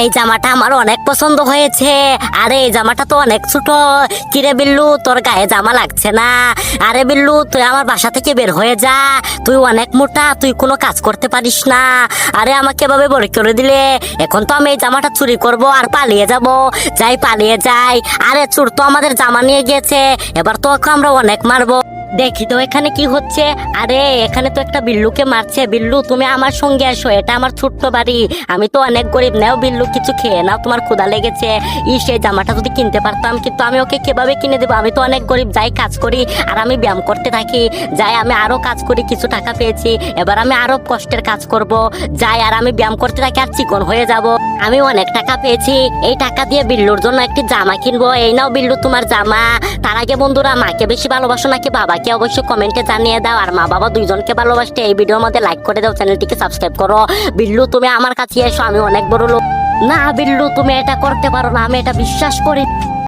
এই জামাটা আমার অনেক পছন্দ হয়েছে। আরে এই জামাটা তো অনেক ছোট। কিরে বিল্লু, তোর গায়ে জামা লাগছে না? আরে বিল্লু, তুই আমার বাসা থেকে বের হয়ে যা। তুই অনেক মোটা, তুই কোনো কাজ করতে পারিস না। আরে আমাকে এভাবে বড় করে দিলে এখন তো আমি এই জামাটা চুরি করব আর পালিয়ে যাব। যাই, পালিয়ে যাই। আরে চোর তো আমাদের জামা নিয়ে গেছে, এবার তো ওকে আমরা অনেক মারবো। দেখি তো এখানে কি হচ্ছে। আরে এখানে তো একটা বিল্লুকে মারছে। বিল্লু, তুমি আমার সঙ্গে এসো, এটা আমার ছোট্ট বাড়ি, আমি তো অনেক গরিব। নাও বিল্লু, কিছু খেয়ে নাও, তোমার ক্ষুধা লেগেছে। সেই জামাটা যদি কিনতে পারতাম, কিন্তু আমি ওকে কিভাবে কিনে দেবো? আমি তো অনেক গরিব। যাই, কাজ করি আর আমি ব্যায়াম করতে থাকি। যাই, আমি আরো কাজ করি, কিছু টাকা পেয়েছি, এবার আমি আরো কষ্টের কাজ করব। যাই, আর আমি ব্যায়াম করতে থাকি আর চিকন হয়ে যাব। আমি অনেক টাকা পেয়েছি, এই টাকা দিয়ে বিল্লুর জন্য একটি জামা কিনবো। এই নাও বিল্লু, তোমার জামা। তার আগে বন্ধুরা, মাকে বেশি ভালোবাসো নাকি বাবাকে অবশ্যই কমেন্টে জানিয়ে দাও। আর মা বাবা দুইজনকে ভালোবাসতে এই ভিডিওর মধ্যে লাইক করে দাও, চ্যানেলটিকে সাবস্ক্রাইব করো। বিল্লু, তুমি আমার কাছে এসো, আমি অনেক বড় লোক। না বিল্লু, তুমি এটা করতে পারো না, আমি এটা বিশ্বাস করি।